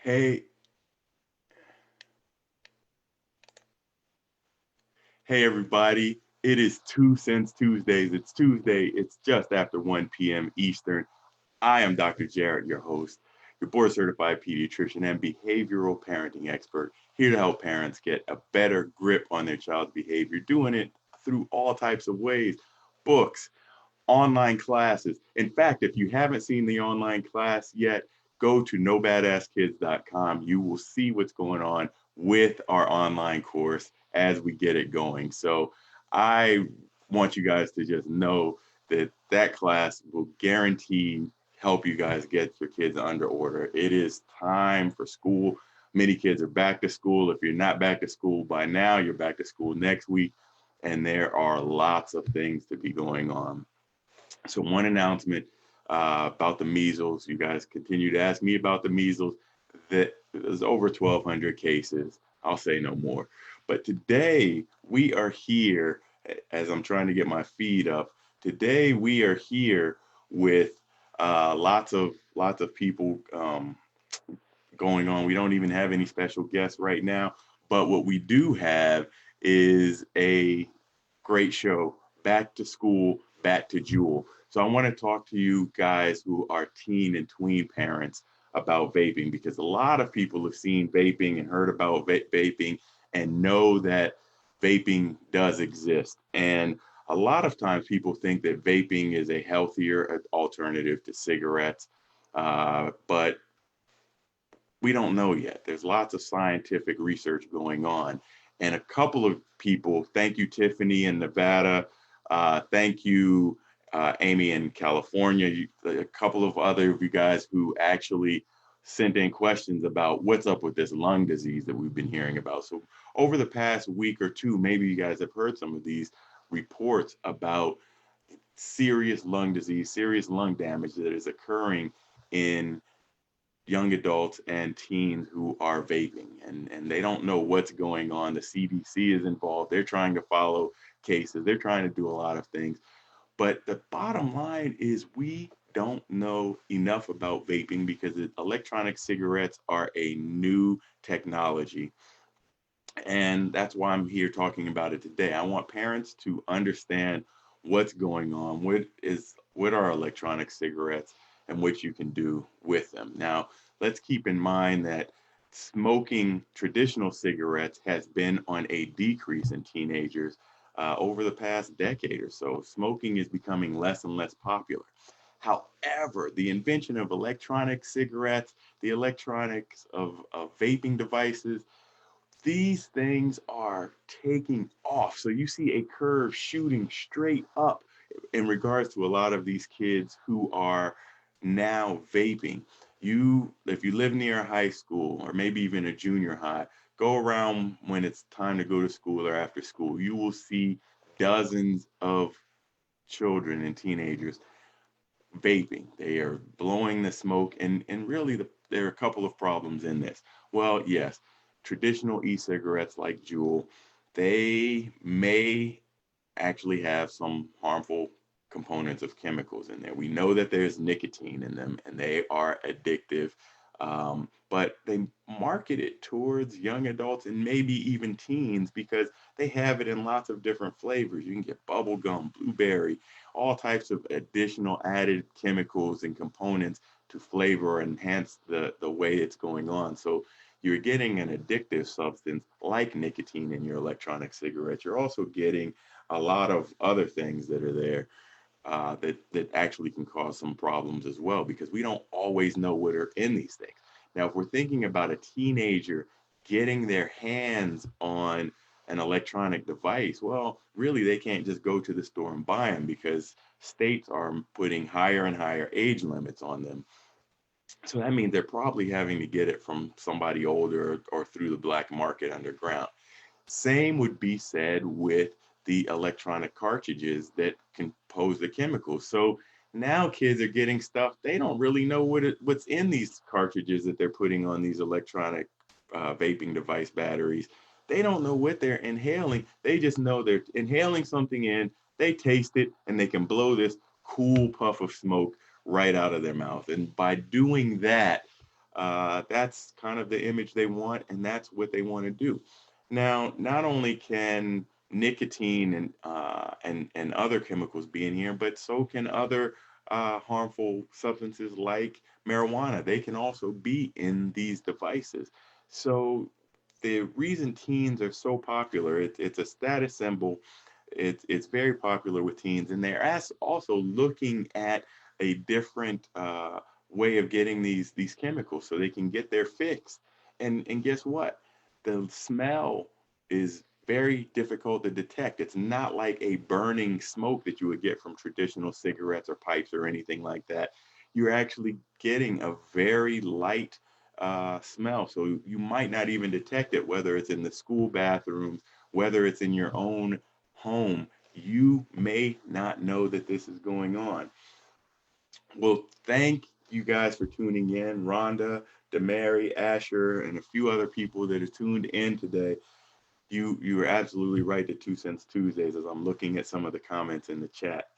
Hey, hey everybody. It is 2 Cents Tuesdays. It's Tuesday. It's just after 1 p.m. Eastern. I am Dr. Jarret, your host, your board certified pediatrician and behavioral parenting expert, here to help parents get a better grip on their child's behavior, doing it through all types of ways: books, online classes. In fact, if you haven't seen the online class yet, go to nobadasskids.com. You will see what's going on with our online course as we get it going. So I want you guys to just know that that class will guarantee help you guys get your kids under order. It is time for school. Many kids are back to school. If you're not back to school by now, you're back to school next week. And there are lots of things to be going on. So one announcement about the measles. You guys continue to ask me about the measles. That there's over 1,200 cases. I'll say no more. But today we are here, as I'm trying to get my feed up. Today we are here with lots of people going on. We don't even have any special guests right now, but what we do have is a great show, Back to School, Back to Jewel. So I want to talk to you guys who are teen and tween parents about vaping, because a lot of people have seen vaping and heard about vaping and know that vaping does exist. And a lot of times people think that vaping is a healthier alternative to cigarettes, but we don't know yet. There's lots of scientific research going on. And a couple of people, thank you, Tiffany in Nevada. Thank you, Amy in California. A couple of other of you guys who actually sent in questions about what's up with this lung disease that we've been hearing about. So over the past week or two, maybe you guys have heard some of these reports about serious lung disease, serious lung damage that is occurring in young adults and teens who are vaping, and they don't know what's going on. The CDC is involved. They're trying to follow cases. They're trying to do a lot of things. But the bottom line is we don't know enough about vaping because electronic cigarettes are a new technology. And that's why I'm here talking about it today. I want parents to understand what's going on, what are electronic cigarettes and what you can do with them. Now, let's keep in mind that smoking traditional cigarettes has been on a decrease in teenagers over the past decade or so. Smoking is becoming less and less popular. However, the invention of electronic cigarettes, the electronics of vaping devices, these things are taking off. So you see a curve shooting straight up in regards to a lot of these kids who are now vaping. If you live near a high school or maybe even a junior high, go around when it's time to go to school or after school. You will see dozens of children and teenagers vaping. They are blowing the smoke, and really there are a couple of problems in this. Well, yes, traditional e-cigarettes like Juul, they may actually have some harmful components of chemicals in there. We know that there's nicotine in them and they are addictive, but they market it towards young adults and maybe even teens because they have it in lots of different flavors. You can get bubble gum, blueberry, all types of additional added chemicals and components to flavor or enhance the way it's going on. So you're getting an addictive substance like nicotine in your electronic cigarettes. You're also getting a lot of other things that are there that actually can cause some problems as well, because we don't always know what are in these things. Now, if we're thinking about a teenager getting their hands on an electronic device, well, really, they can't just go to the store and buy them because states are putting higher and higher age limits on them. So that means they're probably having to get it from somebody older or through the black market underground. Same would be said with the electronic cartridges that compose the chemicals. So now kids are getting stuff, they don't really know what's in these cartridges that they're putting on these electronic vaping device batteries. They don't know what they're inhaling. They just know they're inhaling something in, they taste it, and they can blow this cool puff of smoke right out of their mouth. And by doing that, That's kind of the image they want, and that's what they want to do. Now, not only can nicotine and other chemicals be in here, but so can other harmful substances like marijuana. They can also be in these devices. So the reason teens are so popular, it's a status symbol. It's very popular with teens, and they're also looking at a different way of getting these chemicals so they can get their fix. And guess what? The smell is very difficult to detect. It's not like a burning smoke that you would get from traditional cigarettes or pipes or anything like that. You're actually getting a very light smell. So you might not even detect it, whether it's in the school bathrooms, whether it's in your own home. You may not know that this is going on. Well, thank you guys for tuning in. Rhonda, Demary, Asher, and a few other people that are tuned in today. You are absolutely right to 2 Cents Tuesdays as I'm looking at some of the comments in the chat.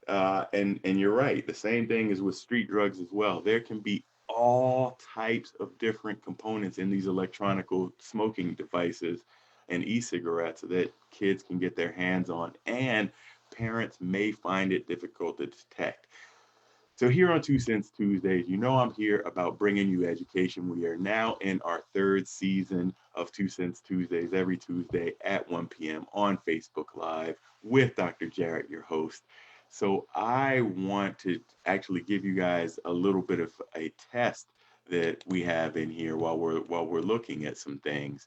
And you're right. The same thing is with street drugs as well. There can be all types of different components in these electronic smoking devices and e-cigarettes that kids can get their hands on, and parents may find it difficult to detect. So here on 2 Cents Tuesdays, you know I'm here about bringing you education. We are now in our third season of 2 Cents Tuesdays every Tuesday at 1 p.m. on Facebook Live with Dr. Jarrett, your host. So I want to actually give you guys a little bit of a test that we have in here while we're looking at some things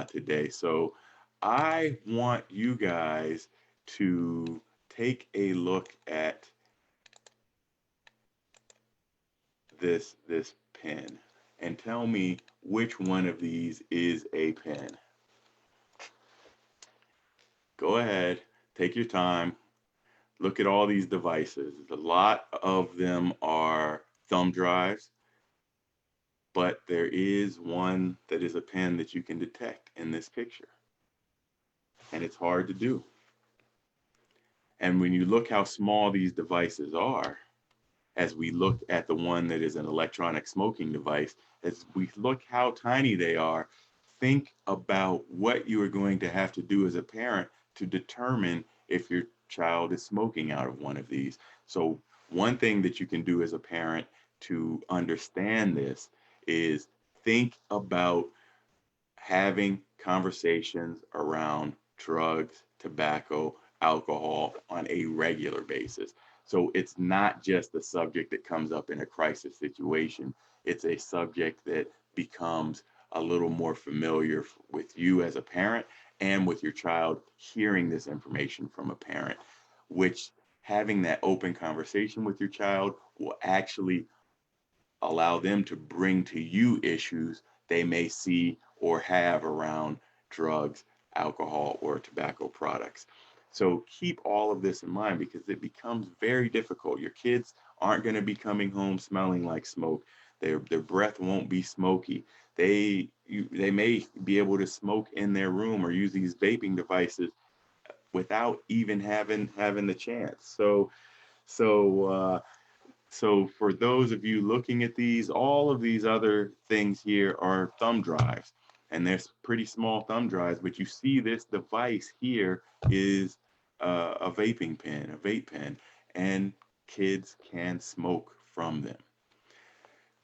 today. So I want you guys to take a look at this pen and tell me which one of these is a pen. Go ahead, take your time, look at all these devices. A lot of them are thumb drives, but there is one that is a pen that you can detect in this picture, and it's hard to do. And when you look how small these devices are, as we look at the one that is an electronic smoking device, as we look how tiny they are, think about what you are going to have to do as a parent to determine if your child is smoking out of one of these. So one thing that you can do as a parent to understand this is think about having conversations around drugs, tobacco, alcohol on a regular basis. So it's not just a subject that comes up in a crisis situation. It's a subject that becomes a little more familiar with you as a parent and with your child hearing this information from a parent, which having that open conversation with your child will actually allow them to bring to you issues they may see or have around drugs, alcohol, or tobacco products. So keep all of this in mind because it becomes very difficult. Your kids aren't going to be coming home smelling like smoke. Their breath won't be smoky. They may be able to smoke in their room or use these vaping devices without even having the chance. So for those of you looking at these, all of these other things here are thumb drives, and they're pretty small thumb drives, but you see this device here is a vaping pen, a vape pen, and kids can smoke from them.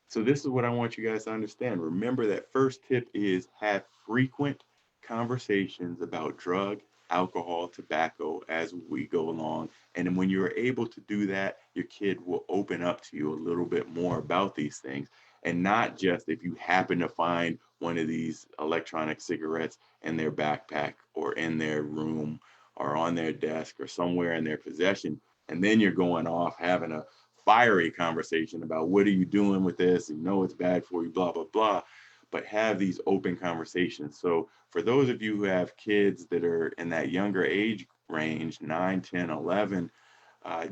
So this is what I want you guys to understand. Remember that first tip is have frequent conversations about drug, alcohol, tobacco as we go along. And then when you're able to do that, your kid will open up to you a little bit more about these things. And not just if you happen to find one of these electronic cigarettes in their backpack or in their room or on their desk or somewhere in their possession. And then you're going off having a fiery conversation about what are you doing with this? You know it's bad for you, blah, blah, blah. But have these open conversations. So for those of you who have kids that are in that younger age range, 9, 10, 11,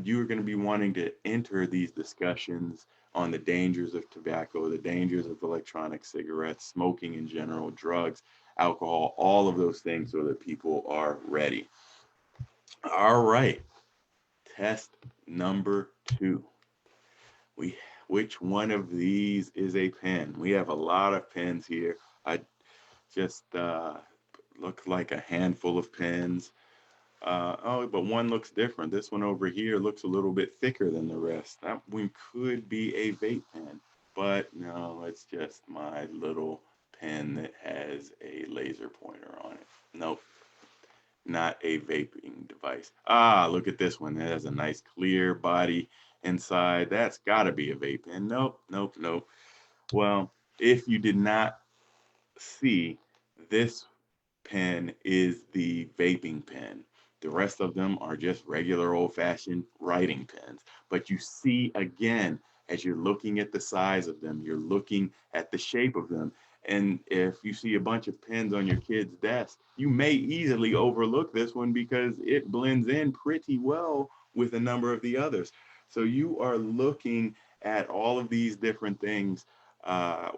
you're going to be wanting to enter these discussions on the dangers of tobacco, the dangers of electronic cigarettes, smoking in general, drugs, alcohol, all of those things so that people are ready. All right. Test number 2. We which one of these is a pen? We have a lot of pens here. I just look like a handful of pens. Oh, but one looks different. This one over here looks a little bit thicker than the rest. That one could be a vape pen, but no, it's just my little pen that has a laser pointer on it. Nope, not a vaping device. Ah, look at this one. It has a nice clear body inside. That's got to be a vape pen. Nope, nope, nope. Well, if you did not see, this pen is the vaping pen. The rest of them are just regular old fashioned writing pens. But you see again, as you're looking at the size of them, you're looking at the shape of them. And if you see a bunch of pens on your kid's desk, you may easily overlook this one because it blends in pretty well with a number of the others. So you are looking at all of these different things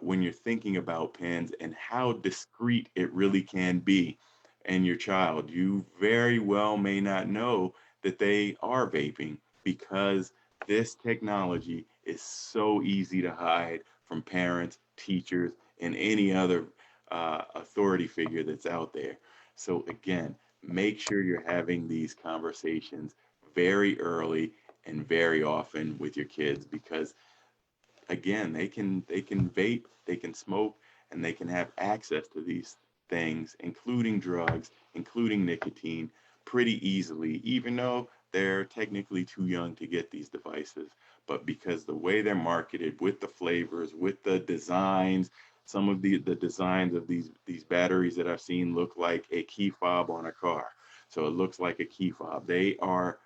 when you're thinking about pens and how discreet it really can be and your child. You very well may not know that they are vaping because this technology is so easy to hide from parents, teachers, and any other authority figure that's out there. So, again, make sure you're having these conversations very early and very often with your kids because again, they can vape, they can smoke, and they can have access to these things, including drugs, including nicotine, pretty easily, even though they're technically too young to get these devices. But because the way they're marketed with the flavors, with the designs, some of the designs of these batteries that I've seen look like a key fob on a car. So it looks like a key fob. They are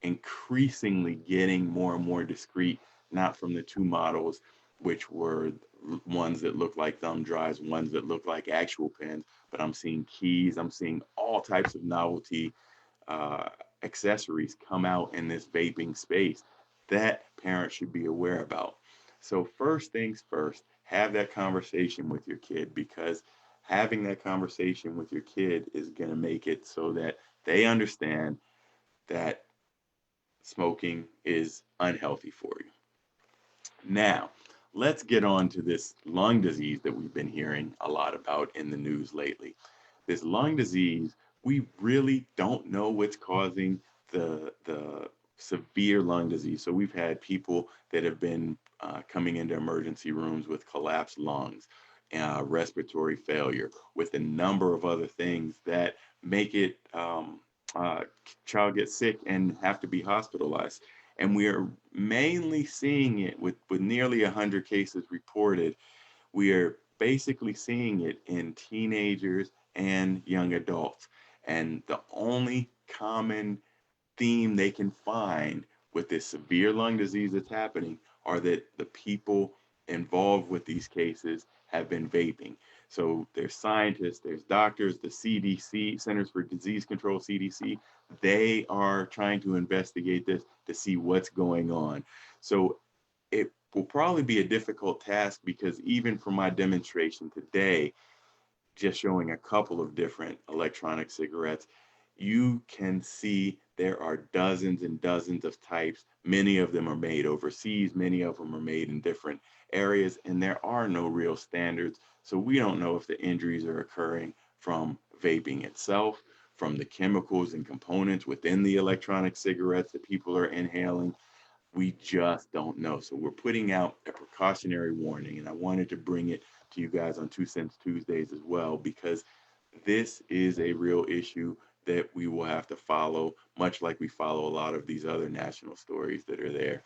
increasingly getting more and more discreet, not from the two models, which were ones that look like thumb drives, ones that look like actual pens, but I'm seeing keys, I'm seeing all types of novelty uh, accessories come out in this vaping space that parents should be aware about. So, first things first, have that conversation with your kid because having that conversation with your kid is going to make it so that they understand that smoking is unhealthy for you. Now, let's get on to this lung disease that we've been hearing a lot about in the news lately. This lung disease, we really don't know what's causing the severe lung disease. So we've had people that have been coming into emergency rooms with collapsed lungs, respiratory failure, with a number of other things that make it uh, child get sick and have to be hospitalized. And we are mainly seeing it with nearly 100 cases reported. We are basically seeing it in teenagers and young adults. And the only common theme they can find with this severe lung disease that's happening are that the people involved with these cases have been vaping. So there's scientists, there's doctors, the CDC, Centers for Disease Control, CDC, they are trying to investigate this to see what's going on. So it will probably be a difficult task because even for my demonstration today, just showing a couple of different electronic cigarettes, you can see there are dozens and dozens of types. Many of them are made overseas, many of them are made in different areas, and there are no real standards. So we don't know if the injuries are occurring from vaping itself, from the chemicals and components within the electronic cigarettes that people are inhaling. We just don't know. So we're putting out a precautionary warning, and I wanted to bring it to you guys on Two Cents Tuesdays as well, because this is a real issue that we will have to follow, much like we follow a lot of these other national stories that are there.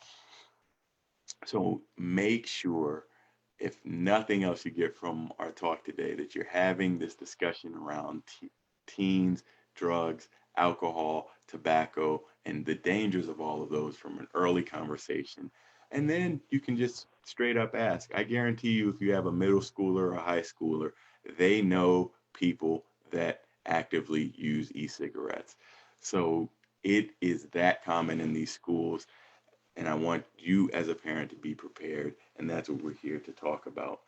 So make sure, if nothing else you get from our talk today, that you're having this discussion around teens, drugs, alcohol, tobacco, and the dangers of all of those from an early conversation. And then you can just straight up ask. I guarantee you, if you have a middle schooler or a high schooler, they know people that actively use e-cigarettes. So it is that common in these schools. And I want you as a parent to be prepared. And that's what we're here to talk about.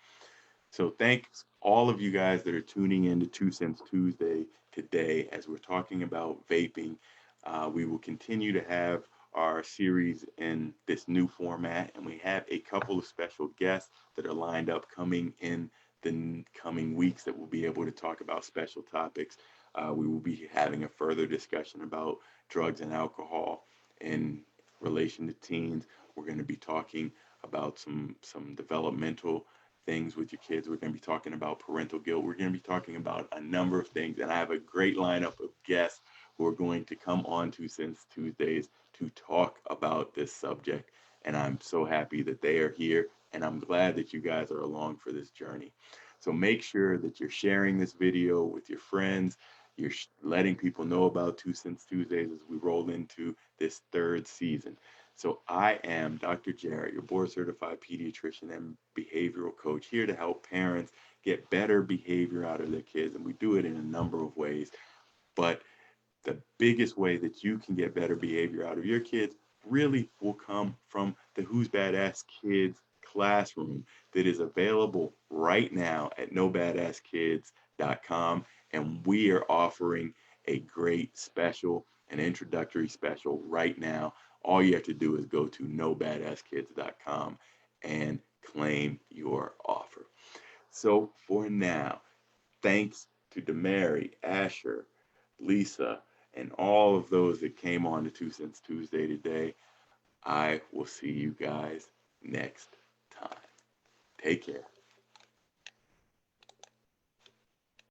So thanks all of you guys that are tuning in to Two Cents Tuesday today as we're talking about vaping. We will continue to have our series in this new format, and we have a couple of special guests that are lined up coming in the coming weeks that will be able to talk about special topics. We will be having a further discussion about drugs and alcohol in relation to teens. We're going to be talking about some developmental things with your kids. We're going to be talking about parental guilt. We're going to be talking about a number of things, and I have a great lineup of guests who are going to come on to Since Tuesdays to talk about this subject. And I'm so happy that they are here, and I'm glad that you guys are along for this journey. So make sure that you're sharing this video with your friends. You're letting people know about Two Cents Tuesdays as we roll into this third season. So I am Dr. Jarret, your board certified pediatrician and behavioral coach, here to help parents get better behavior out of their kids. And we do it in a number of ways. But the biggest way that you can get better behavior out of your kids really will come from the Who's Badass Kids classroom that is available right now at nobadasskids.com. And we are offering a great special, an introductory special right now. All you have to do is go to nobadasskids.com and claim your offer. So for now, thanks to Demary, Asher, Lisa, and all of those that came on to Two Cents Tuesday today. I will see you guys next time. Take care.